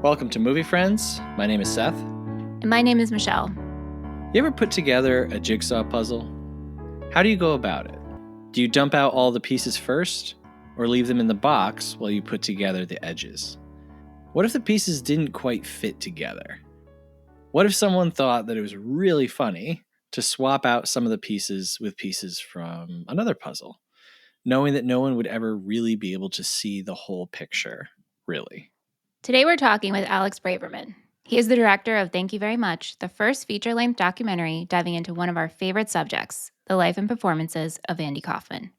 Welcome to Movie Friends. My name is Seth. And my name is Michelle. You ever put together a jigsaw puzzle? How do you go about it? Do you dump out all the pieces first, or leave them in the box while you put together the edges? What if the pieces didn't quite fit together? What if someone thought that it was really funny to swap out some of the pieces with pieces from another puzzle, knowing that no one would ever really be able to see the whole picture, really? Today we're talking with Alex Braverman. He is the director of Thank You Very Much, the first feature-length documentary diving into one of our favorite subjects, the life and performances of Andy Kaufman.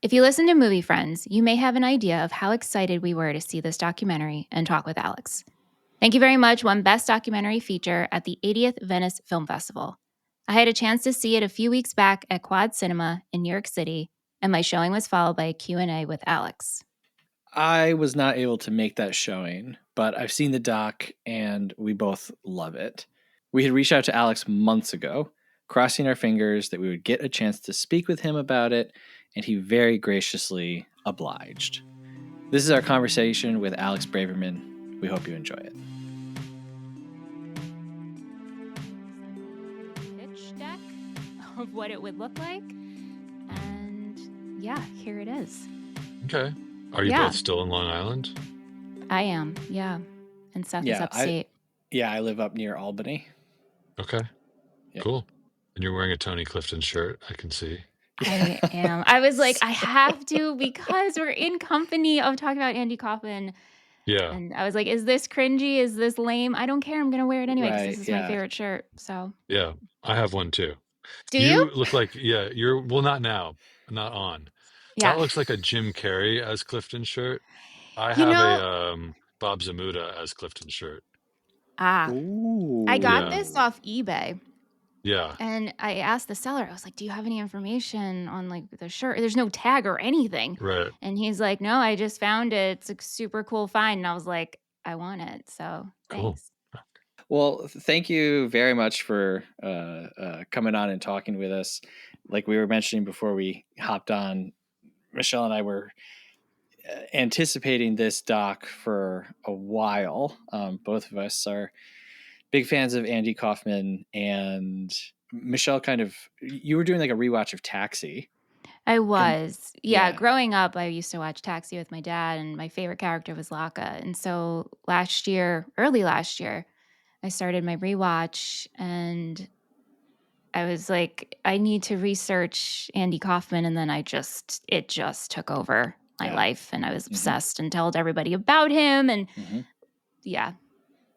If you listen to Movie Friends, you may have an idea of how excited we were to see this documentary and talk with Alex. Thank You Very Much won Best Documentary Feature at the 80th Venice Film Festival. I had a chance to see it a few weeks back at Quad Cinema in New York City, and my showing was followed by a Q&A with Alex. I was not able to make that showing, but I've seen the doc and we both love it. We had reached out to Alex months ago, crossing our fingers that we would get a chance to speak with him about it, and he very graciously obliged. This is our conversation with Alex Braverman. We hope you enjoy it. Pitch deck of what it would look like, and yeah, here it is. Okay. Are you both still in Long Island? I am, yeah. And Seth is upstate. I live up near Albany. Okay. Yeah. Cool. And you're wearing a Tony Clifton shirt, I can see. I am. I was like, I have to because we're in company of talking about Andy Kaufman. Yeah. And I was like, is this cringy? Is this lame? I don't care. I'm going to wear it anyway because this is my favorite shirt. So. Yeah, I have one too. Do you? Look like, you're, well, not now, not on. Yeah. That looks like a Jim Carrey as Clifton shirt. I have a Bob Zamuda as Clifton shirt. Ooh. I got this off eBay. Yeah. And I asked the seller, I was like, do you have any information on like the shirt? There's no tag or anything. Right. And he's like, no, I just found it. It's a super cool find. And I was like, I want it. So thanks. Cool. Well, thank you very much for coming on and talking with us. Like we were mentioning before we hopped on, Michelle and I were anticipating this doc for a while. Both of us are big fans of Andy Kaufman, and Michelle you were doing like a rewatch of Taxi. I was. Growing up, I used to watch Taxi with my dad, and my favorite character was Laka. And so early last year, I started my rewatch, and I was like, I need to research Andy Kaufman. And then it just took over my life, and I was obsessed and told everybody about him, and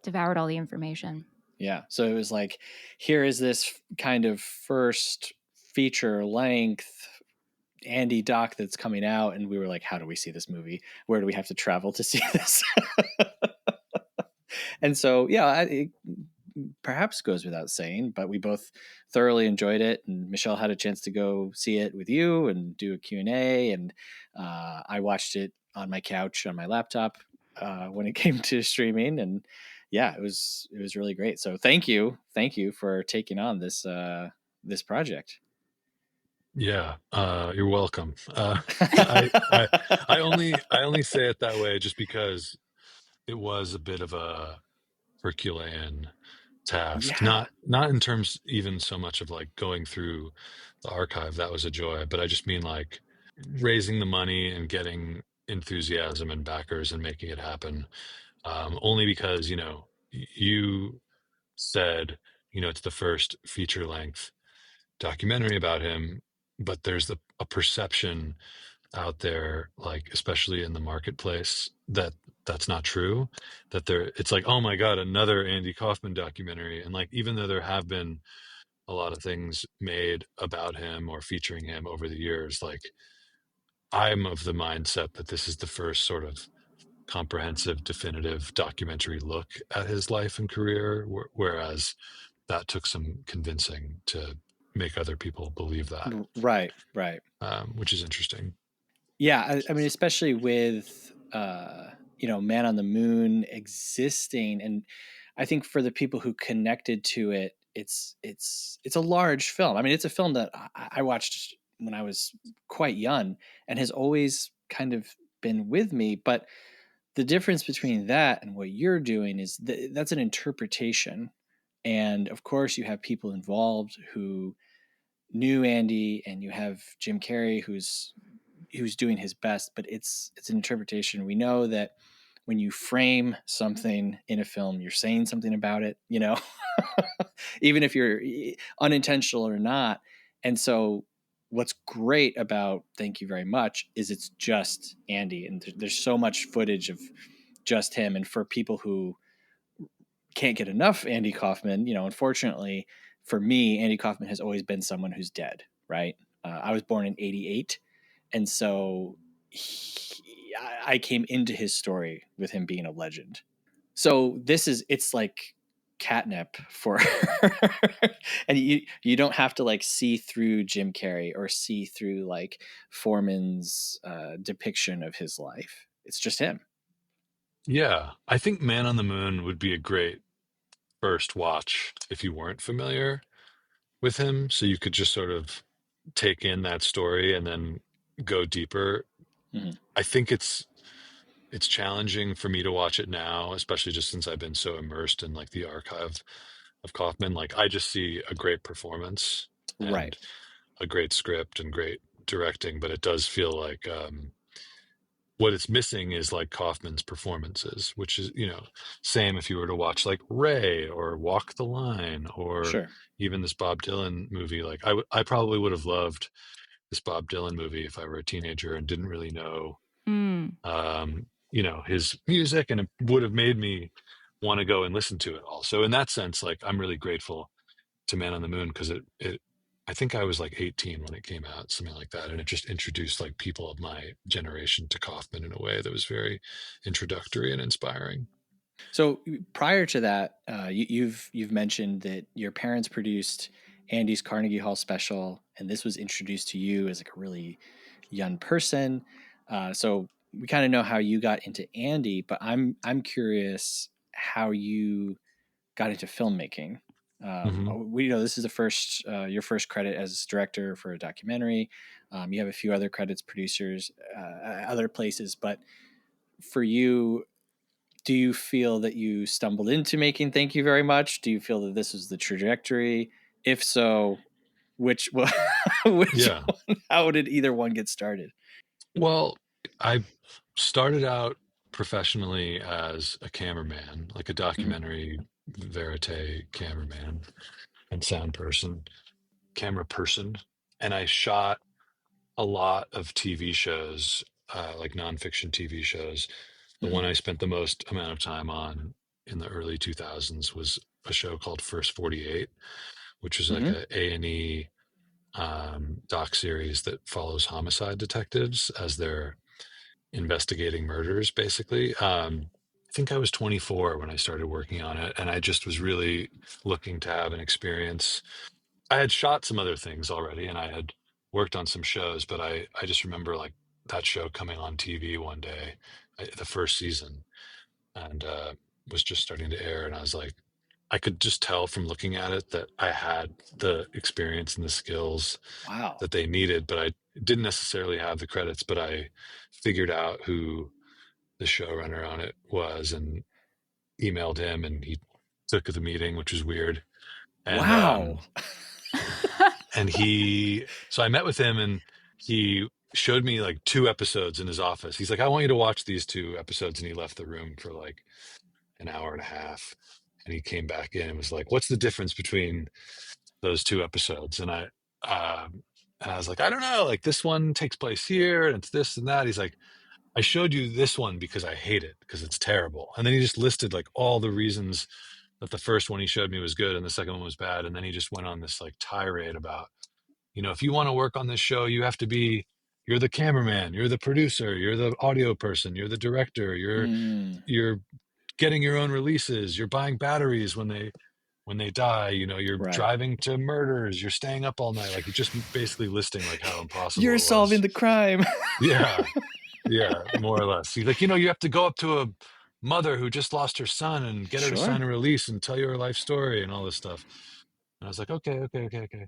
devoured all the information. Yeah. So it was like, here is this kind of first feature length Andy doc that's coming out. And we were like, how do we see this movie? Where do we have to travel to see this? And so, it perhaps goes without saying, but we both thoroughly enjoyed it. And Michelle had a chance to go see it with you and do a Q&A. And I watched it on my couch on my laptop when it came to streaming. And it was really great. So thank you for taking on this project. Yeah, you're welcome. I only say it that way just because it was a bit of a Herculean task. Not in terms even so much of like going through the archive, that was a joy, but I just mean like raising the money and getting enthusiasm and backers and making it happen. Only because, you said, it's the first feature length documentary about him, but there's a perception out there, like especially in the marketplace, that's not true. It's like, oh my God, another Andy Kaufman documentary. And like, even though there have been a lot of things made about him or featuring him over the years, like I'm of the mindset that this is the first sort of comprehensive, definitive documentary look at his life and career, whereas that took some convincing to make other people believe that. Right. Which is interesting. Yeah. I mean, especially with, Man on the Moon existing. And I think for the people who connected to it, it's a large film. I mean, it's a film that I watched when I was quite young and has always kind of been with me, but The difference between that and what you're doing is that's an interpretation. And of course, you have people involved who knew Andy, and you have Jim Carrey who's doing his best, but it's an interpretation. We know that when you frame something in a film, you're saying something about it, even if you're unintentional or not. And so what's great about Thank You Very Much is it's just Andy, and there's so much footage of just him. And for people who can't get enough Andy Kaufman, unfortunately for me, Andy Kaufman has always been someone who's dead, right? I was born in 88. And so I came into his story with him being a legend. So it's like catnip for and you don't have to like see through Jim Carrey or see through like Foreman's depiction of his life. It's just him. Yeah, I think Man on the Moon would be a great first watch if you weren't familiar with him, so you could just sort of take in that story and then go deeper. Mhm. I think it's challenging for me to watch it now, especially just since I've been so immersed in like the archive of Kaufman. Like I just see a great performance Right. and a great script and great directing, but it does feel like what it's missing is like Kaufman's performances, which is, same if you were to watch like Ray or Walk the Line or Sure. even this Bob Dylan movie. Like I probably would have loved this Bob Dylan movie if I were a teenager and didn't really know, Mm. his music, and it would have made me want to go and listen to it all. So in that sense, like I'm really grateful to Man on the Moon because it I think I was like 18 when it came out, something like that, and it just introduced like people of my generation to Kaufman in a way that was very introductory and inspiring. So prior to that, you've mentioned that your parents produced Andy's Carnegie Hall special, and this was introduced to you as like a really young person. So we kind of know how you got into Andy, but I'm curious how you got into filmmaking. Hmm. We know this is the first your first credit as director for a documentary. You have a few other credits, producers, other places, but for you, do you feel that you stumbled into making Thank You Very Much? Do you feel that this was the trajectory? If so, which which Yeah. one? How did either one get started? Well, I started out professionally as a cameraman, like a Mhm. documentary verite cameraman and sound person, camera person, and I shot a lot of TV shows, like nonfiction TV shows. The Mhm. one I spent the most amount of time on in the early 2000s was a show called First 48, which was like Mhm. a A&E doc series that follows homicide detectives as they're investigating murders, basically. I think I was 24 when I started working on it, and I just was really looking to have an experience. I had shot some other things already, and I had worked on some shows, but I just remember like that show coming on TV one day, the first season, and was just starting to air, and I was like, I could just tell from looking at it that I had the experience and the skills Wow. that they needed, but I didn't necessarily have the credits. But I figured out who the showrunner on it was and emailed him, and he took the meeting, which was weird. And Wow. so I met with him, and he showed me like two episodes in his office. He's like, I want you to watch these two episodes. And he left the room for like an hour and a half. And he came back in and was like, what's the difference between those two episodes? And I was like, I don't know. Like this one takes place here and it's this and that. He's like, I showed you this one because I hate it because it's terrible. And then he just listed like all the reasons that the first one he showed me was good and the second one was bad. And then he just went on this like tirade about, if you want to work on this show, you're the cameraman, you're the producer, you're the audio person, you're the director, Mm, you're getting your own releases, you're buying batteries when they die, you're right. driving to murders, you're staying up all night. Like you're just basically listing like how impossible You're it solving was. the crime. Yeah. Yeah, more or less. He's like, you have to go up to a mother who just lost her son and get her to sign Sure. a release and tell you her life story and all this stuff. And I was like, okay, okay, okay, okay.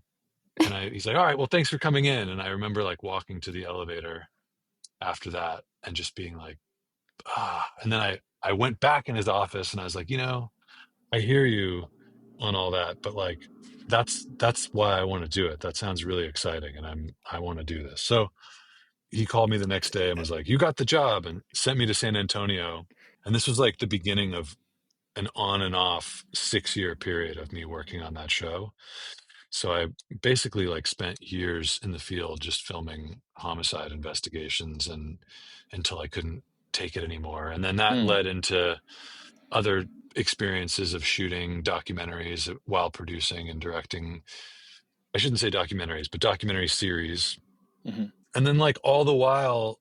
And he's like, all right, well, thanks for coming in. And I remember like walking to the elevator after that and just being like, And then I went back in his office and I was like, I hear you on all that, but like, that's why I want to do it. That sounds really exciting. And I want to do this. So he called me the next day and was like, you got the job, and sent me to San Antonio. And this was like the beginning of an on and off 6-year period of me working on that show. So I basically like spent years in the field just filming homicide investigations and until I couldn't take it anymore. And then that Mm, led into other experiences of shooting documentaries while producing and directing. I shouldn't say documentaries, but documentary series. hmm. And then like all the while,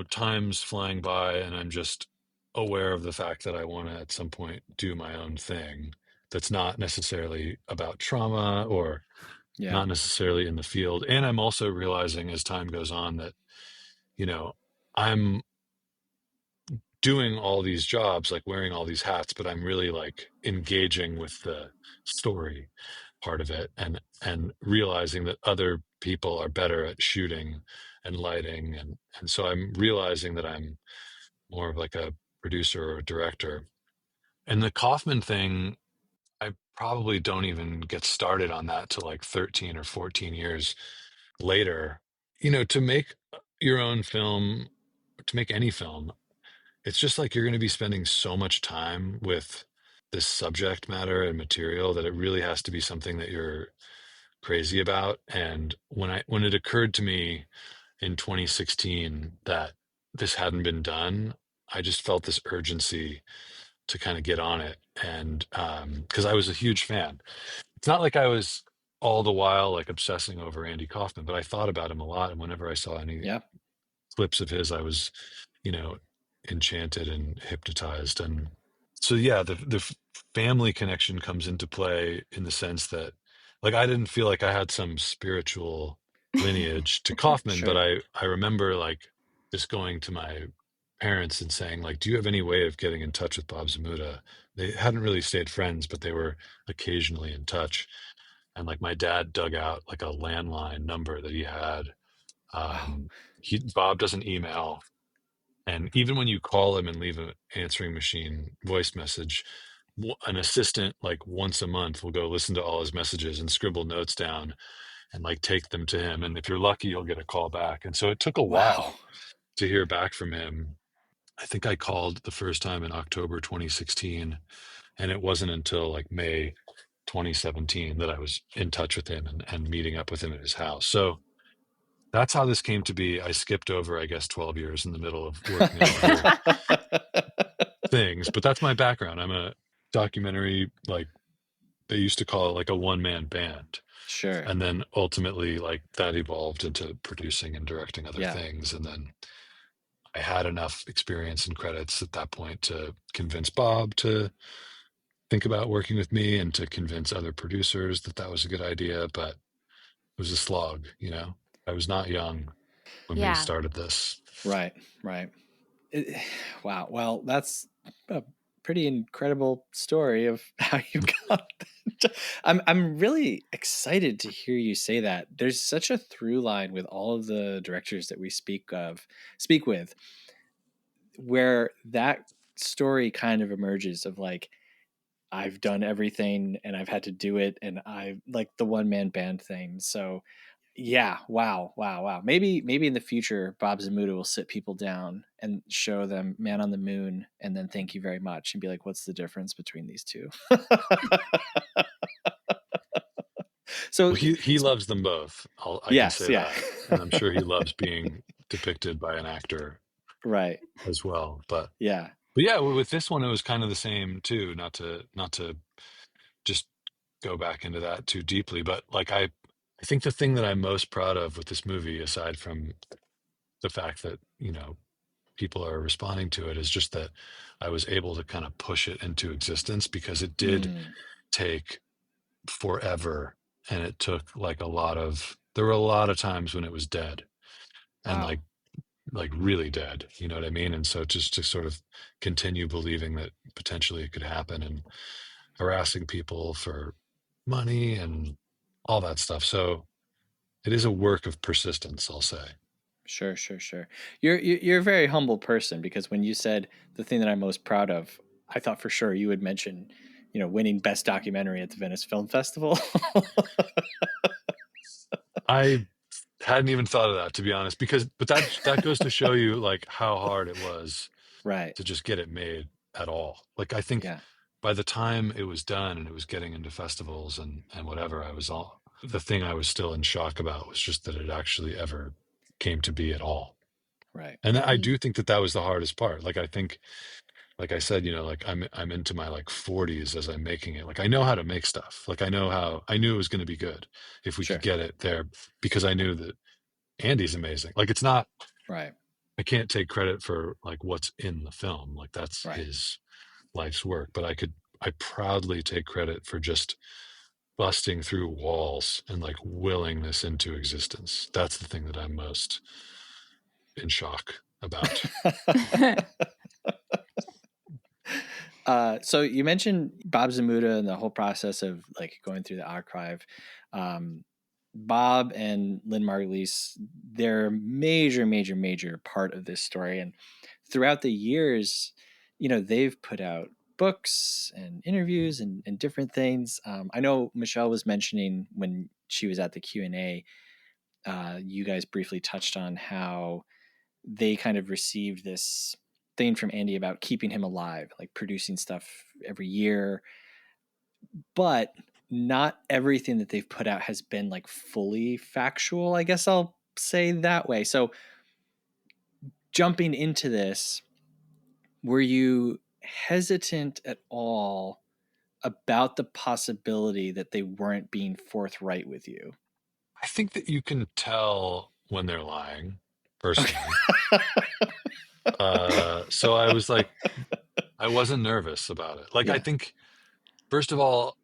time's flying by and I'm just aware of the fact that I want to at some point do my own thing that's not necessarily about trauma or Yeah. not necessarily in the field. And I'm also realizing as time goes on that, you know, I'm doing all these jobs, like wearing all these hats, but I'm really like engaging with the story part of it and realizing that other people are better at shooting and lighting and so I'm realizing that I'm more of like a producer or a director. And the Kaufman thing, I probably don't even get started on that till like 13 or 14 years later. To make your own film, to make any film, it's just like you're going to be spending so much time with this subject matter and material that it really has to be something that you're crazy about. And when it occurred to me in 2016 that this hadn't been done, I just felt this urgency to kind of get on it. And because I was a huge fan, it's not like I was all the while like obsessing over Andy Kaufman, but I thought about him a lot. And whenever I saw any Yeah. clips of his, I was, you know, enchanted and hypnotized. And so, yeah, the family connection comes into play in the sense that, like, I didn't feel like I had some spiritual lineage to Kaufman, but Sure. I remember like just going to my parents and saying, like, do you have any way of getting in touch with Bob Zamuda? They hadn't really stayed friends, but they were occasionally in touch. And like my dad dug out like a landline number that he had. Wow. Bob doesn't email, and even when you call him and leave an answering machine voice message, an assistant like once a month will go listen to all his messages and scribble notes down and like take them to him. And if you're lucky, you'll get a call back. And so it took a Wow. while to hear back from him. I think I called the first time in October 2016, and it wasn't until like May 2017 that I was in touch with him and meeting up with him at his house. So that's how this came to be. I skipped over, I guess, 12 years in the middle of working on other things, but that's my background. I'm a documentary, like they used to call it like a one-man band. Sure. And then ultimately like that evolved into producing and directing other Yeah. things. And then I had enough experience and credits at that point to convince Bob to think about working with me and to convince other producers that that was a good idea. But it was a slog, I was not young when we Yeah. started this. Right. Right. It- wow. Well, that's a pretty incredible story of how you got that. I'm really excited to hear you say that. There's such a through line with all of the directors that we speak with, where that story kind of emerges of like, I've done everything and I've had to do it, and I like the one man band thing. So yeah, wow, wow, wow. Maybe in the future, Bob Zamuda will sit people down and show them Man on the Moon, and then Thank You Very Much, and be like, "What's the difference between these two?" So, Well, he loves them both. I can yes, say yeah, that, and I'm sure he loves being depicted by an actor right, as well. yeah, But yeah, with this one, it was kind of the same too. Not to just go back into that too deeply, but like I think the thing that I'm most proud of with this movie, aside from the fact that people are responding to it, is just that I was able to kind of push it into existence because it did mm, take forever, and it took like there were a lot of times when it was dead and wow, like really dead, you know what I mean? And so just to sort of continue believing that potentially it could happen and harassing people for money and all that stuff. So it is a work of persistence, I'll say. Sure, sure, sure. You're a very humble person, because when you said the thing that I'm most proud of, I thought for sure you would mention, winning best documentary at the Venice Film Festival. I hadn't even thought of that, to be honest, but that goes to show you like how hard it was Right. to just get it made at all. Like I think Yeah. by the time it was done and it was getting into festivals and whatever, the thing I was still in shock about was just that it actually ever came to be at all. Right. And I Mm. do think that that was the hardest part. Like I think, like I said, like I'm into my like 40s as I'm making it. Like I know how to make stuff. Like I knew it was going to be good if we could Sure. get it there, because I knew that Andy's amazing. Like it's not, Right. I can't take credit for like what's in the film. Like that's Right. his life's work, but I proudly take credit for just busting through walls and like willing this into existence. That's the thing that I'm most in shock about. So you mentioned Bob Zamuda and the whole process of like going through the archive. Um, Bob and Lynn Margulies, they're a major, major, major part of this story. And throughout the years, they've put out books and interviews and different things. I know Michelle was mentioning when she was at the Q&A, you guys briefly touched on how they kind of received this thing from Andy about keeping him alive, like producing stuff every year. But not everything that they've put out has been like fully factual, I guess I'll say that way. So jumping into this, were you hesitant at all about the possibility that they weren't being forthright with you? I think that you can tell when they're lying, Okay. personally. So I was like, I wasn't nervous about it. Like, I Yeah. think, first of all,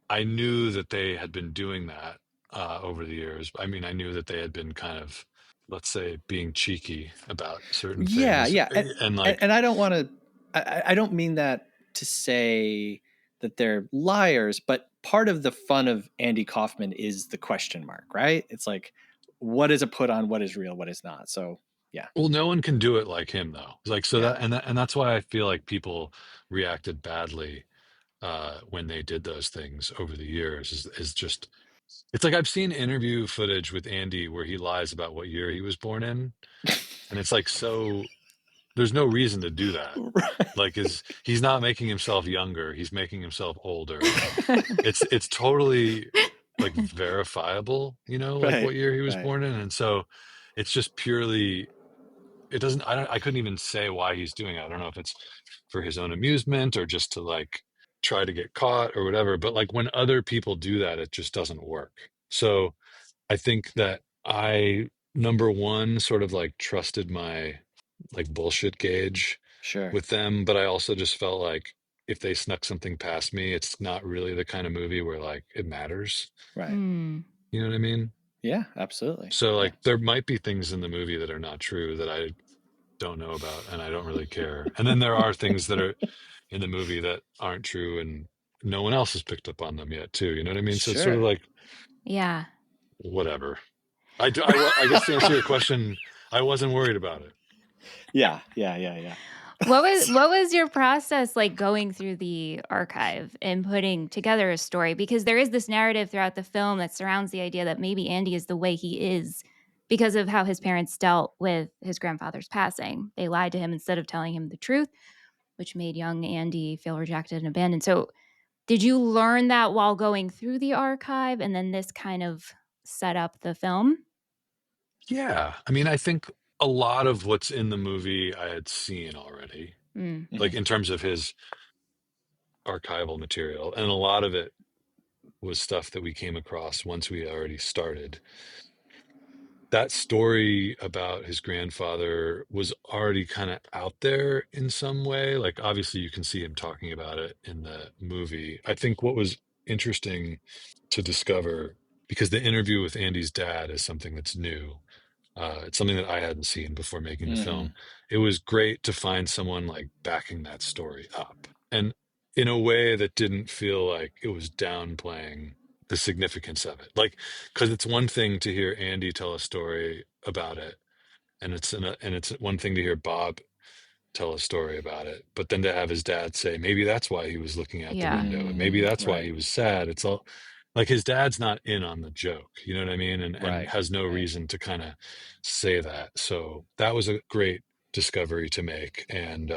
I knew that they had been doing that over the years. I mean, I knew that they had been kind of, let's say, being cheeky about certain Yeah, things. yeah. And And like, I don't want to, I don't mean that to say that they're liars, but part of the fun of Andy Kaufman is the question mark, right? It's like, what is a put on? What is real? What is not? So, yeah, well, no one can do it like him, though. Like, so yeah, and that's why I feel like people reacted badly when they did those things over the years. Is just, it's like I've seen interview footage with Andy where he lies about what year he was born in, and it's like, so there's no reason to do that. Like, is he's not making himself younger, he's making himself older. It's totally like verifiable, like right, what year he was right, born in. And so it's just purely, it doesn't, I couldn't even say why he's doing it. I don't know if it's for his own amusement or just to like try to get caught or whatever. But like when other people do that, it just doesn't work. So I think that I, number one, sort of like trusted my like bullshit gauge sure, with them, but I also just felt like if they snuck something past me, it's not really the kind of movie where like it matters. right, Mm. You know what I mean? yeah, absolutely, So yeah, like there might be things in the movie that are not true that I don't know about and I don't really care. And then there are things that are in the movie that aren't true and no one else has picked up on them yet too. You know what I mean? So it's sort of sure. like Yeah. whatever. I guess to answer your question, I wasn't worried about it. Yeah, yeah, yeah, yeah. What was your process like going through the archive and putting together a story? Because there is this narrative throughout the film that surrounds the idea that maybe Andy is the way he is because of how his parents dealt with his grandfather's passing. They lied to him instead of telling him the truth, which made young Andy feel rejected and abandoned. So, did you learn that while going through the archive and then this kind of set up the film? Yeah. I mean, I think a lot of what's in the movie I had seen already, Mm. like Mhm. in terms of his archival material. And a lot of it was stuff that we came across once we already started. That story about his grandfather was already kind of out there in some way. Like, obviously, you can see him talking about it in the movie. I think what was interesting to discover, because the interview with Andy's dad is something that's new. It's something that I hadn't seen before making the film. Mhm. It was great to find someone like backing that story up, and in a way that didn't feel like it was downplaying the significance of it. Like, because it's one thing to hear Andy tell a story about it, And it's one thing to hear Bob tell a story about it, but then to have his dad say maybe that's why he was looking out the Yeah. window and maybe that's why Right. he was sad. It's all like his dad's not in on the joke, you know what I mean? And Right. has no Right. reason to kind of say that. So that was a great discovery to make. And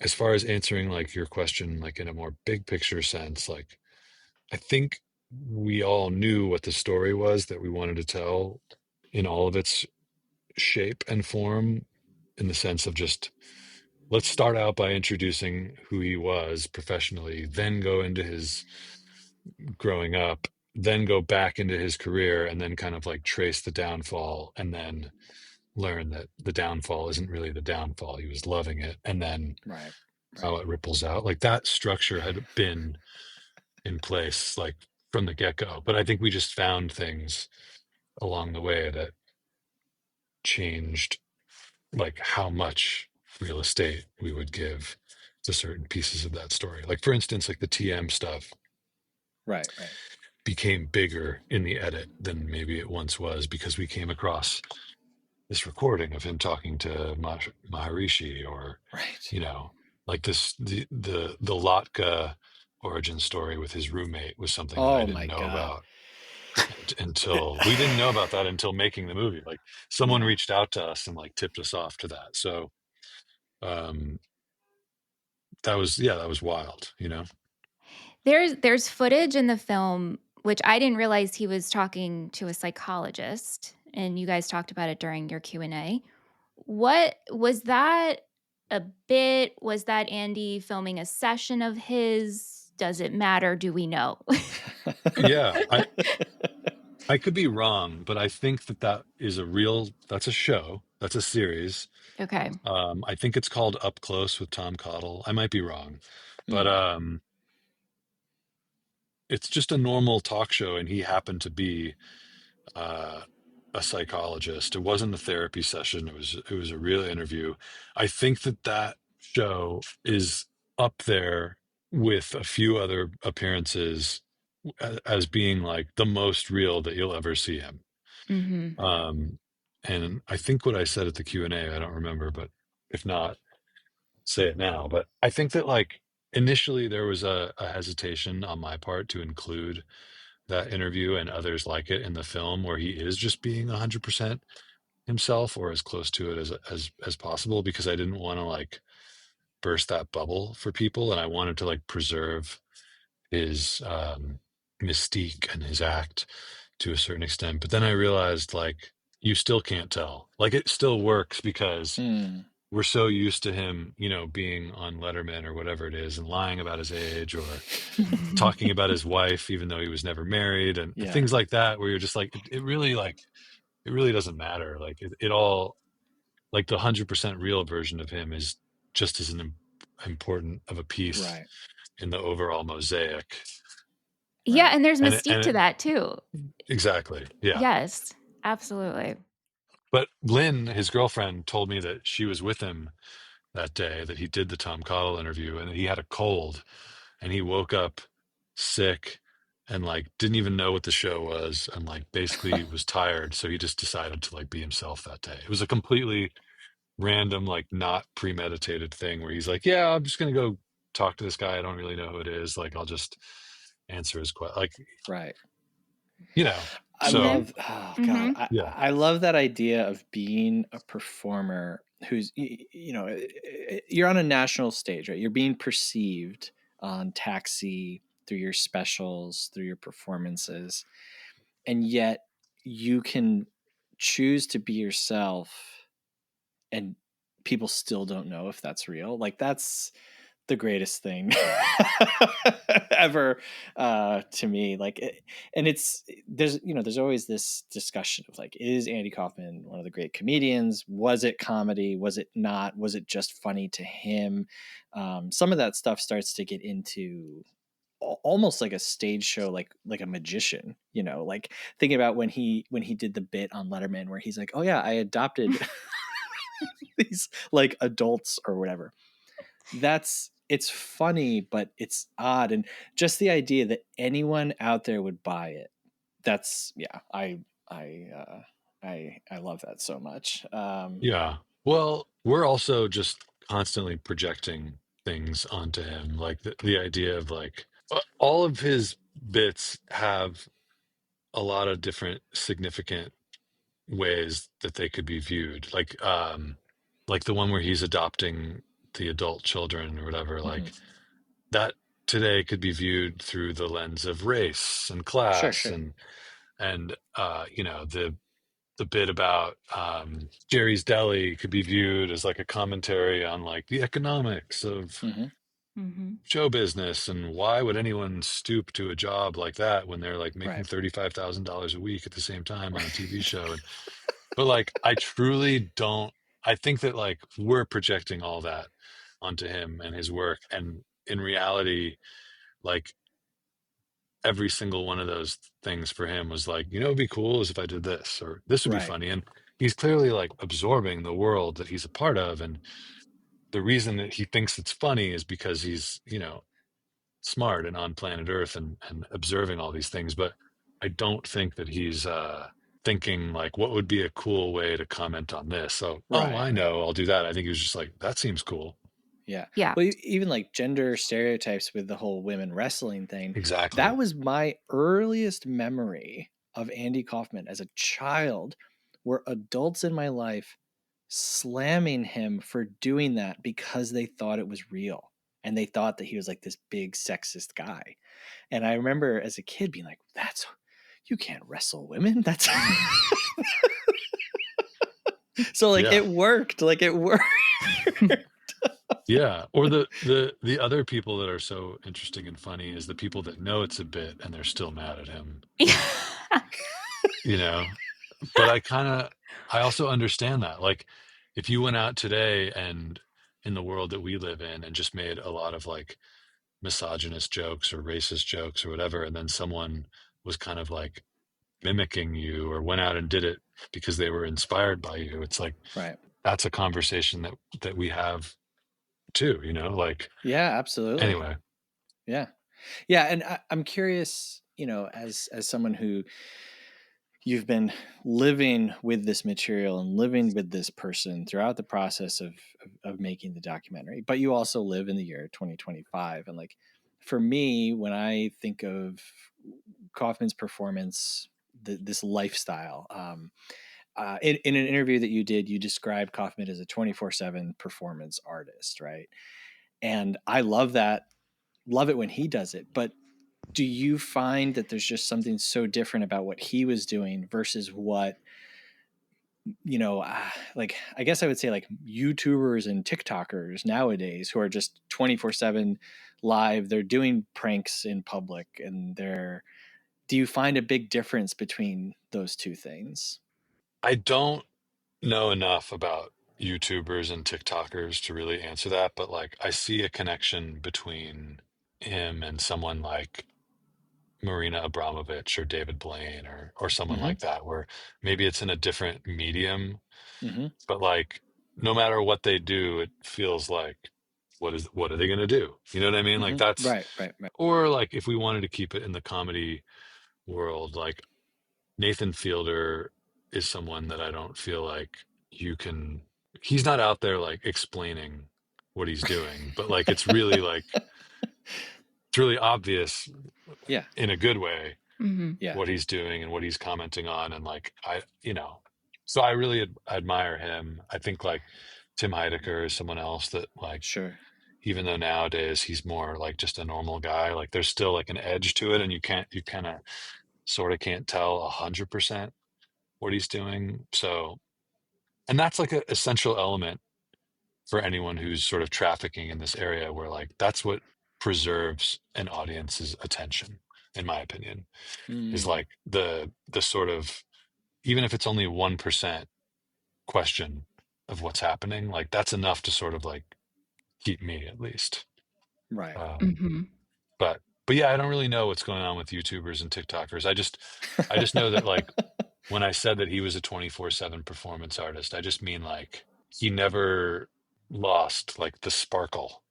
as far as answering like your question, like in a more big picture sense, like I think we all knew what the story was that we wanted to tell in all of its shape and form, in the sense of just let's start out by introducing who he was professionally, then go into his growing up, then go back into his career, and then kind of like trace the downfall, and then learn that the downfall isn't really the downfall. He was loving it, and then Right. how Right. it ripples out. Like that structure had been in place like from the get-go. But I think we just found things along the way that changed like how much real estate we would give to certain pieces of that story. Like for instance, like the TM stuff Right. Right. became bigger in the edit than maybe it once was because we came across this recording of him talking to Maharishi, or Right. you know, like this the Latka origin story with his roommate was something that I Oh didn't my know God. about until we didn't know about that until making the movie. Like someone Yeah. reached out to us and like tipped us off to that. So um that was, yeah, that was wild, you know. There's footage in the film which I didn't realize he was talking to a psychologist, and you guys talked about it during your Q&A. What was that a bit? Was that Andy filming a session of his? Does it matter? Do we know? Yeah, I could be wrong, but I think that that is a real, that's a show, that's a series. Okay. I think it's called Up Close with Tom Cottle. I might be wrong, but Mm. it's just a normal talk show, and he happened to be uh, a psychologist. It wasn't a therapy session. It was a real interview. I think that that show is up there with a few other appearances as being like the most real that you'll ever see him. Mhm. Um, and I think what I said at the Q&A, I don't remember, but if not, say it now. But I think that like initially there was a hesitation on my part to include that interview and others like it in the film, where he is just being 100% himself, or as close to it as possible, because I didn't want to like burst that bubble for people, and I wanted to like preserve his mystique and his act to a certain extent. But then I realized like you still can't tell. Like it still works because Mm. we're so used to him, you know, being on Letterman or whatever it is and lying about his age, or talking about his wife even though he was never married, and Yeah. things like that, where you're just like it really like it really doesn't matter. Like it all, like the 100% real version of him is just as important of a piece Right. in the overall mosaic. Yeah, Right. and there's And mystique to that too. exactly, yeah. Yes, absolutely. But Lynn, his girlfriend, told me that she was with him that day that he did the Tom Cottle interview, and he had a cold, and he woke up sick and like didn't even know what the show was, and like basically was tired, so he just decided to like be himself that day. It was a completely random, like not premeditated thing where he's like, yeah, I'm just gonna go talk to this guy, I don't really know who it is, like I'll just answer his question, like, Right. you know. I Mhm. So love, oh God, Mhm. yeah, I love that idea of being a performer who's, you know, you're on a national stage, right? You're being perceived on Taxi, through your specials, through your performances, and yet you can choose to be yourself, and people still don't know if that's real. Like that's the greatest thing ever, to me. Like and it's, there's, you know, there's always this discussion of like, is Andy Kaufman one of the great comedians? Was it comedy? Was it not? Was it just funny to him? Some of that stuff starts to get into almost like a stage show, like a magician, you know, like thinking about when he did the bit on Letterman where he's like, oh yeah, I adopted these like adults or whatever. That's, it's funny, but it's odd. And just the idea that anyone out there would buy it. That's, yeah, I I love that so much. Yeah. Well, we're also just constantly projecting things onto him. Like the idea of like all of his bits have a lot of different significant ways that they could be viewed. Like the one where he's adopting the adult children or whatever, mhm. like that today could be viewed through the lens of race and Sure, class sure. and you know, the bit about Jerry's Deli could be viewed as like a commentary on like the economics of Hmm. Mm-hmm. show business and why would anyone stoop to a job like that when they're like making Right. $35,000 a week at the same time on a TV show. And but like I truly don't. I think that like we're projecting all that onto him and his work, and in reality, like every single one of those things for him was like, you know, it'd be cool is if I did this or this would be Right. funny. And he's clearly like absorbing the world that he's a part of. And the reason that he thinks it's funny is because he's, you know, smart and on planet Earth and observing all these things. But I don't think that he's thinking like, what would be a cool way to comment on this? So, oh, Right. I know, I'll do that. I think he was just like, that seems cool. Yeah. Yeah. Well, even like gender stereotypes with the whole women wrestling thing, that Exactly. was my earliest memory of Andy Kaufman as a child, were adults in my life slamming him for doing that because they thought it was real. And they thought that he was like this big sexist guy. And I remember as a kid being like, that's, you can't wrestle women. That's so like Yeah. it worked. Like it worked. Yeah. Or the other people that are so interesting and funny is the people that know it's a bit and they're still mad at him, you know? But I also understand that. Like if you went out today and in the world that we live in and just made a lot of like misogynist jokes or racist jokes or whatever, and then someone was kind of like mimicking you or went out and did it because they were inspired by you, it's like Right. that's a conversation that we have too, you know, like Yeah, absolutely. anyway. Yeah. Yeah. And I'm curious, as someone who you've been living with this material and living with this person throughout the process of making the documentary, but you also live in the year 2025. And like for me, when I think of Kaufman's performance, this lifestyle, in an interview that you did, you described Kaufman as a 24/7 performance artist, right? And I love that, love it when he does it. But do you find that there's just something so different about what he was doing versus what, like, I guess I would say like YouTubers and TikTokers nowadays who are just 24/7 live, they're doing pranks in public and do you find a big difference between those two things? I don't know enough about YouTubers and TikTokers to really answer that, but like I see a connection between him and someone like Marina Abramovich or David Blaine or someone Mm-hmm. like that, where maybe it's in a different medium, Mm-hmm. but like no matter what they do, it feels like what are they gonna do? You know what I mean? Like Mm-hmm. that's Right, right, right. or like if we wanted to keep it in the comedy world, like Nathan Fielder is someone that I don't feel like you can he's not out there like explaining what he's doing, but like it's really obvious Yeah. in a good way Mm-hmm. Yeah. what he's doing and what he's commenting on and like I you know so I really admire him. I think like Tim Heidecker is someone else that like Sure. even though nowadays he's more like just a normal guy, like there's still like an edge to it and you kind of sort of can't tell 100% what he's doing. So and that's like an essential element for anyone who's sort of trafficking in this area where like that's what preserves an audience's attention, in my opinion, is Mm, like the sort of even if it's only 1% question of what's happening, like that's enough to sort of like keep me at least. right. Um, Mm-hmm. but yeah, I don't really know what's going on with YouTubers and TikTokers. I just know that like when I said that he was a 24/7 performance artist, I just mean like he never lost like the sparkle.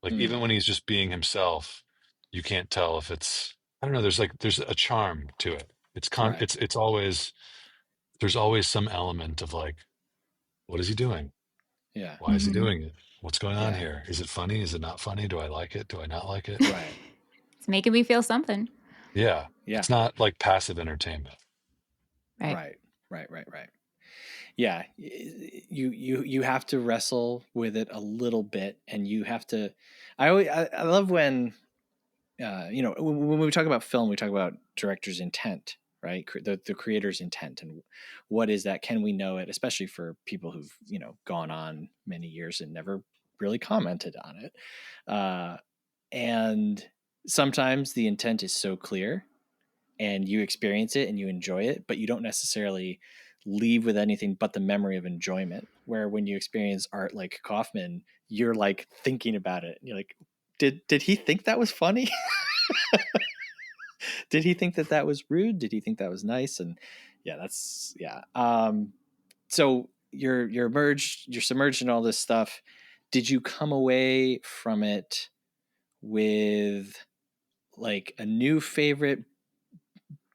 Like Mm, even when he's just being himself, you can't tell if it's I don't know, there's a charm to it. right. It's always there's always some element of like, what is he doing? Yeah. Why is he doing it? What's going on Yeah. here? Is it funny? Is it not funny? Do I like it? Do I not like it? Right. It's making me feel something. Yeah. Yeah. It's not like passive entertainment. Right. Right. Yeah. You have to wrestle with it a little bit, and you have to. I love when when we talk about film, we talk about director's intent, right? The creator's intent, and what is that? Can we know it? Especially for people who've gone on many years and never really commented on it. And sometimes the intent is so clear, and you experience it and you enjoy it, but you don't necessarily leave with anything but the memory of enjoyment. Where when you experience art like Kaufman, you're like thinking about it. You're like, did he think that was funny? Did he think that was rude? Did he think that was nice? And yeah, that's yeah. So you're immersed, you're submerged in all this stuff. Did you come away from it with like a new favorite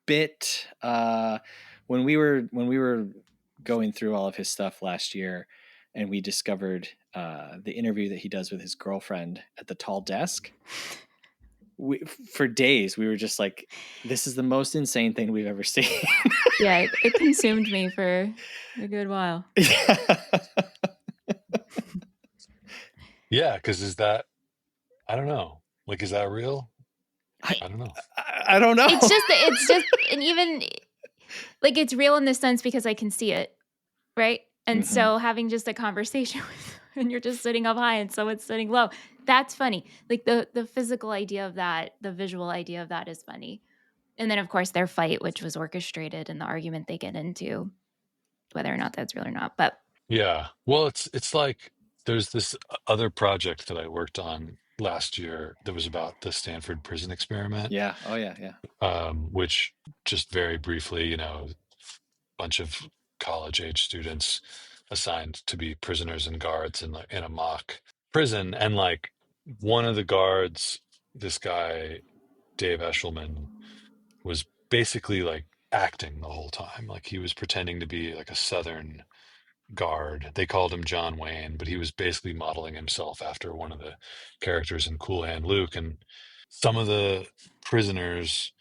bit? When we were going through all of his stuff last year, and we discovered the interview that he does with his girlfriend at the tall desk. For days we were just like, this is the most insane thing we've ever seen. Yeah, it consumed me for a good while. Yeah. Cause I don't know. Like, is that real? I don't know. I don't know. It's just, and even like it's real in this sense because I can see it, right? And so having just a conversation with, and you're just sitting up high and someone's sitting low, that's funny. Like the physical idea of that, the visual idea of that is funny. And then of course their fight, which was orchestrated, and the argument they get into, whether or not that's real or not. But Yeah. Well, it's like there's this other project that I worked on last year that was about the Stanford prison experiment, Yeah. Oh yeah. which just very briefly, bunch of college age students assigned to be prisoners and guards in a mock prison, and like one of the guards, this guy Dave Eshelman, was basically like acting the whole time, like he was pretending to be like a Southern guard. They called him John Wayne, but he was basically modeling himself after one of the characters in Cool Hand Luke. And some of the prisoners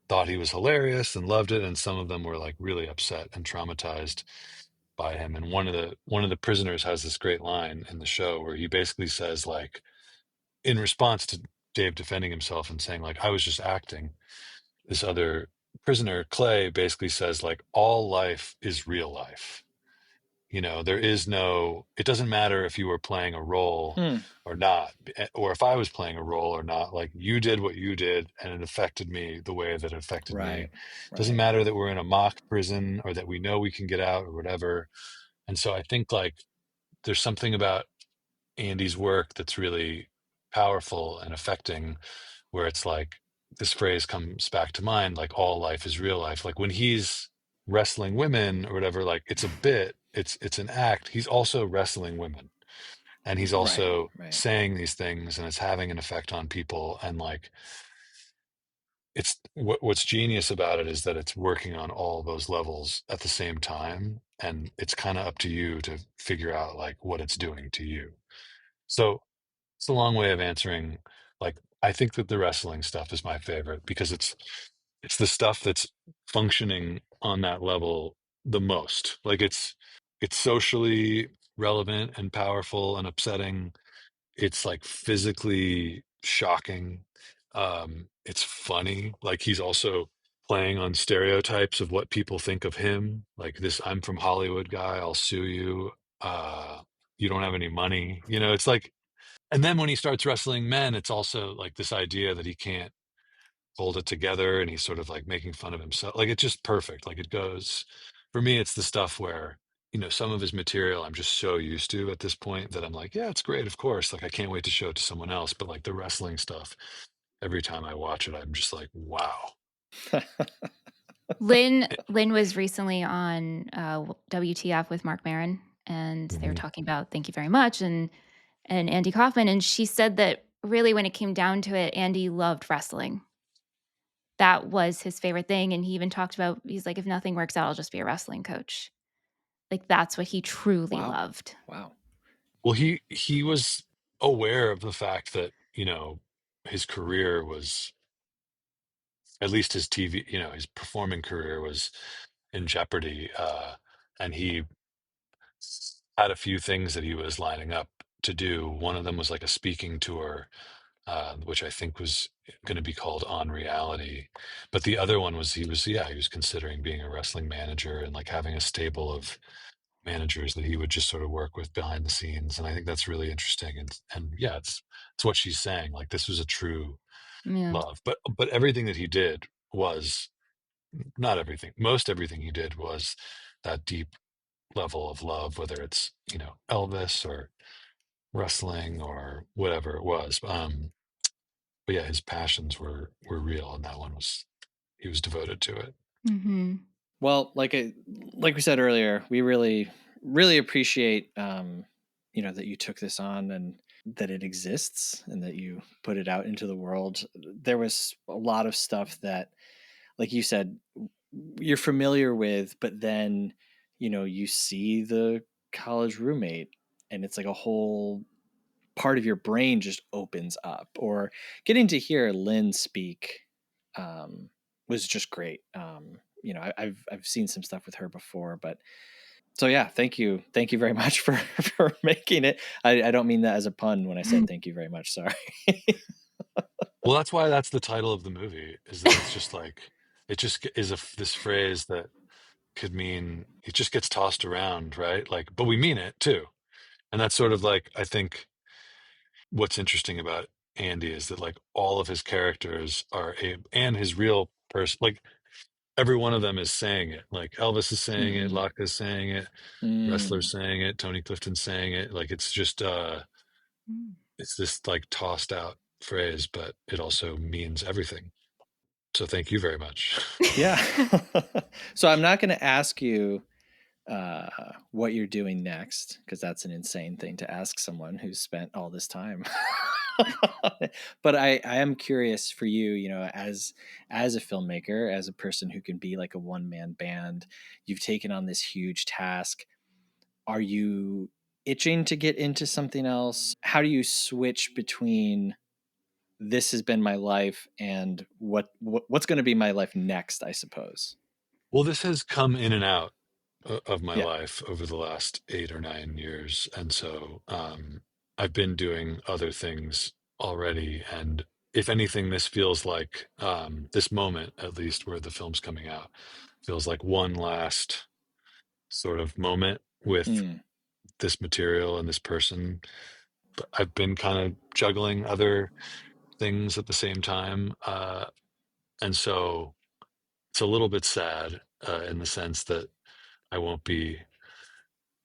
thought he was hilarious and loved it, and some of them were like really upset and traumatized by him. And one of the prisoners has this great line in the show where he basically says, like, in response to Dave defending himself and saying like, I was just acting, this other prisoner Clay basically says like, all life is real life. There is no, it doesn't matter if you were playing a role or not, or if I was playing a role or not. Like, you did what you did, and it affected me the way that it affected me. Right. It doesn't Right. matter that we're in a mock prison or that we know we can get out or whatever. And so I think like there's something about Andy's work that's really powerful and affecting, where it's like this phrase comes back to mind, like, all life is real life. Like when he's wrestling women or whatever, like it's a bit, it's an act. He's also wrestling women, and he's Right. also Right. saying these things, and it's having an effect on people. And like, it's what's genius about it is that it's working on all those levels at the same time, and it's kind of up to you to figure out like what it's doing to you. So it's a long way of answering. Like, I think that the wrestling stuff is my favorite because it's the stuff that's functioning on that level the most. Like, it's socially relevant and powerful and upsetting. It's like physically shocking. It's funny. Like, he's also playing on stereotypes of what people think of him. Like, this I'm from Hollywood guy, I'll sue you. You don't have any money. It's like, and then when he starts wrestling men, it's also like this idea that he can't hold it together, and he's sort of like making fun of himself. Like, it's just perfect. Like, it goes, for me, it's the stuff where, some of his material I'm just so used to at this point that I'm like, yeah, it's great, of course. Like, I can't wait to show it to someone else. But like the wrestling stuff, every time I watch it, I'm just like, wow. Lynn was recently on WTF with Mark Maron, and they were Mhm. talking about Thank You Very Much and Andy Kaufman, and she said that really when it came down to it, Andy loved wrestling. that was his favorite thing, and he even talked about, he's like, "If nothing works out, I'll just be a wrestling coach." Like, that's what he truly Wow. loved. Wow. Well, he was aware of the fact that, his career was, at least his TV, his performing career was in jeopardy. And he had a few things that he was lining up to do. One of them was like a speaking tour, which I think was going to be called On Reality. But the other one was he was considering being a wrestling manager and like having a stable of managers that he would just sort of work with behind the scenes. And I think that's really interesting. And yeah, it's what she's saying. Like this was a true Yeah. love. But everything that he did was, not everything, most everything he did was that deep level of love, whether it's, Elvis or wrestling or whatever it was. But yeah, his passions were real, and that one was, he was devoted to it. Mhm. Well, like we said earlier, we really appreciate that you took this on and that it exists and that you put it out into the world. There was a lot of stuff that, like you said, you're familiar with, but then you see the college roommate, and it's like a whole part of your brain just opens up. Or getting to hear Lynn speak was just great. I've seen some stuff with her before, but so yeah, thank you very much for for making it. I don't mean that as a pun when I said thank you very much. Sorry. Well, that's why that's the title of the movie, is that it's just like, it just is this phrase that could mean, it just gets tossed around, right? Like, but we mean it too. And that's sort of like, I think what's interesting about Andy is that like all of his characters and his real person, like every one of them is saying it. Like Elvis is saying it, Hmm. Locke is saying it, Wrestler's saying it, Tony Clifton's saying it. Like it's just Mm. it's this like tossed out phrase, but it also means everything. So thank you very much. Yeah. So I'm not going to ask you what you're doing next, because that's an insane thing to ask someone who's spent all this time. But I am curious for you, as a filmmaker, as a person who can be like a one man band, you've taken on this huge task. Are you itching to get into something else? How do you switch between this has been my life and what's going to be my life next, I suppose? Well, this has come in and out of my Yeah. life over the last 8 or 9 years. And so I've been doing other things already. And if anything, this feels like this moment, at least where the film's coming out, feels like one last sort of moment with Mm. this material and this person. But I've been kind of juggling other things at the same time. And so it's a little bit sad in the sense that I won't be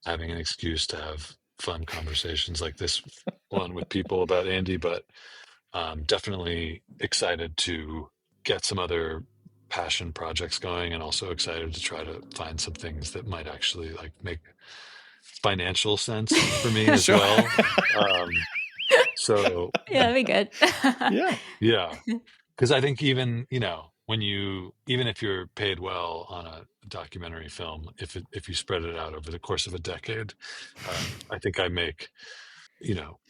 having an excuse to have fun conversations like this one with people about Andy, but definitely excited to get some other passion projects going, and also excited to try to find some things that might actually like make financial sense for me as Sure. well. So Yeah, that'd be good. Yeah. yeah, because I think even, even if you're paid well on a documentary film, if you spread it out over the course of a decade, I think I make,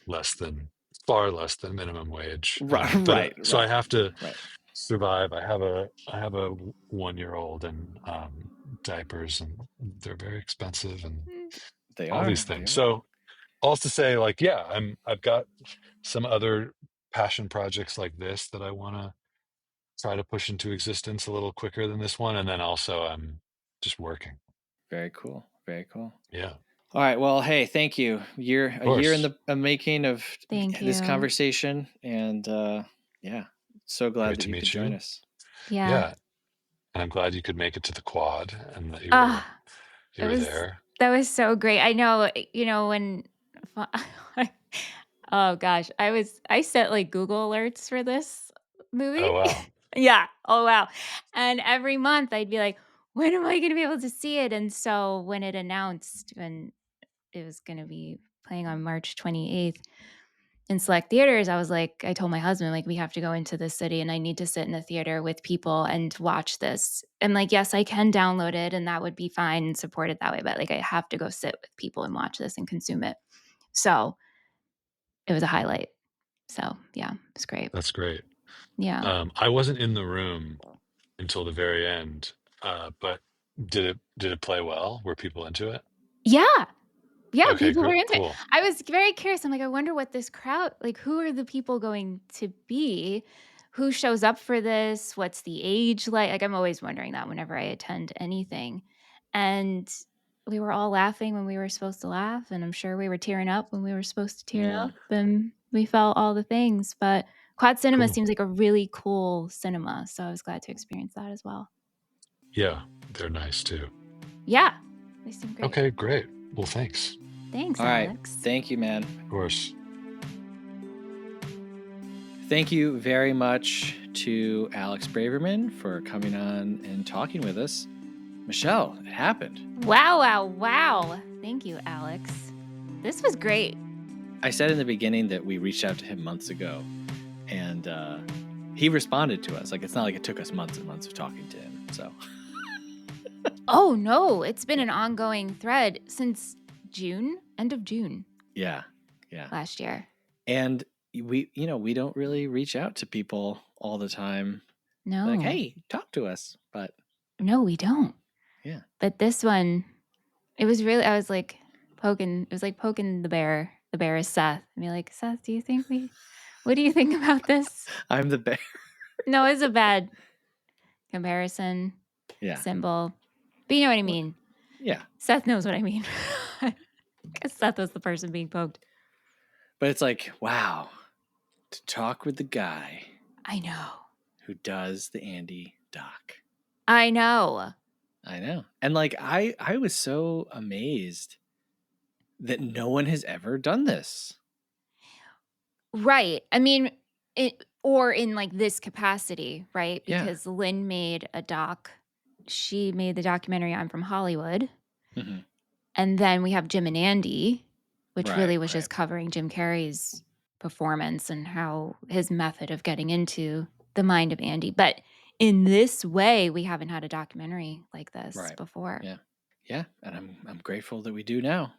less than, far less than minimum wage. Right, But right, so I right, have to right. survive. I have a 1 year old, and diapers, and they're very expensive, and They all are. these They things. are. So all to say, like, yeah, I've got some other passion projects like this that I want to try to push into existence a little quicker than this one. And then also I'm just working. Very cool. Very cool. Yeah, of All right. Well, hey, thank you. A year in course. the making of Thank this you. conversation, and yeah, so glad Great that to you could meet join you. us. Yeah. Yeah. And I'm glad you could make it to the quad and that you were Ah, you it were was there. that was so great. I know, when oh gosh, I set like Google alerts for this movie. Oh wow. Yeah. Oh wow. And every month I'd be like, when am I going to be able to see it? And so when it announced when it was going to be playing on March 28th, in select theaters, I told my husband, like, we have to go into this city and I need to sit in a theater with people and watch this. And like, yes, I can download it and that would be fine and support it that way. But like, I have to go sit with people and watch this and consume it. So it was a highlight. So yeah, it's great. That's great. Yeah. I wasn't in the room until the very end, but did it play well? Were people into it? Yeah. Yeah, Okay, people were into it. cool. I was very curious. I'm like, I wonder what this crowd, like, who are the people going to be? Who shows up for this? What's the age like? Like, I'm always wondering that whenever I attend anything. And we were all laughing when we were supposed to laugh. And I'm sure we were tearing up when we were supposed to tear Yeah. up. And we felt all the things. But Quad Cinema Cool. seems like a really cool cinema. So I was glad to experience that as well. Yeah, they're nice too. Yeah, they seem great. Okay, great. Well, thanks. Thanks, All right. Alex. Thank you, man. Of course. Thank you very much to Alex Braverman for coming on and talking with us. Michelle, it happened. Wow. Thank you, Alex. This was great. I said in the beginning that we reached out to him months ago, and he responded to us. Like, it's not like it took us months and months of talking to him. So. Oh, no. It's been an ongoing thread since end of June. Yeah. Last year. And we don't really reach out to people all the time. No. Like, hey, talk to us. But no, we don't. Yeah. But this one, it was really, I was like poking the bear. The bear is Seth. I mean, like, Seth, what do you think about this? I'm the bear. No, it's a bad comparison. Yeah. Symbol. But you know what I mean. Yeah. Seth knows what I mean. Because Seth was the person being poked. But it's like, wow, to talk with the guy. I know. Who does the Andy doc. I know. And like, I was so amazed that no one has ever done this. Right. I mean, or in like this capacity, right? Because Lynn made a doc. She made the documentary I'm From Hollywood. Mm-hmm. And then we have Jim and Andy, which really was just covering Jim Carrey's performance and how his method of getting into the mind of Andy. But in this way, we haven't had a documentary like this before. Yeah. And I'm grateful that we do now.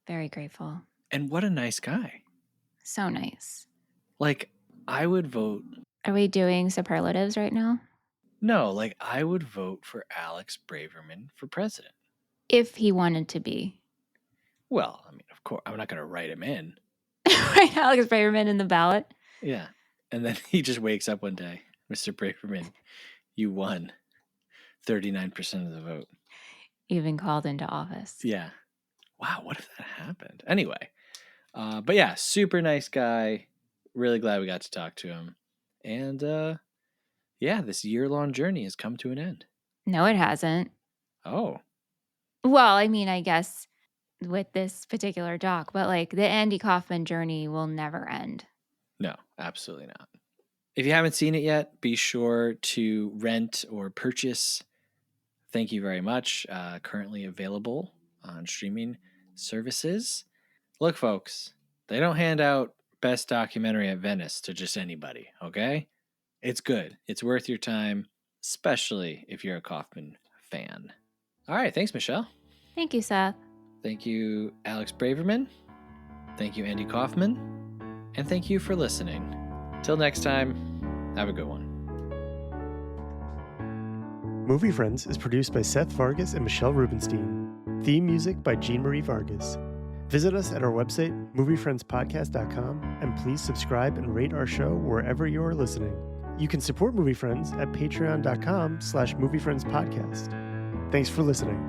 Very grateful. And what a nice guy. So nice. Like, I would vote. Are we doing superlatives right now? No, like, I would vote for Alex Braverman for president. If he wanted to be. Well, I mean, of course, I'm not going to write him in. Write Alex Braverman in the ballot? Yeah. And then he just wakes up one day, Mr. Braverman, you won 39% of the vote. You've been called into office. Yeah. Wow, what if that happened? Anyway, but yeah, super nice guy. Really glad we got to talk to him. And this year-long journey has come to an end. No, it hasn't. Oh. Well, I mean, I guess with this particular doc, but like the Andy Kaufman journey will never end. No, absolutely not. If you haven't seen it yet, be sure to rent or purchase. Thank you very much. Currently available on streaming services. Look, folks, they don't hand out Best Documentary at Venice to just anybody, okay? It's good. It's worth your time, especially if you're a Kaufman fan. All right, thanks, Michelle. Thank you, Seth. Thank you, Alex Braverman. Thank you, Andy Kaufman. And thank you for listening. Till next time, have a good one. Movie Friends is produced by Seth Vargas and Michelle Rubenstein. Theme music by Jean Marie Vargas. Visit us at our website, moviefriendspodcast.com, and please subscribe and rate our show wherever you are listening. You can support Movie Friends at patreon.com/moviefriendspodcast. Thanks for listening.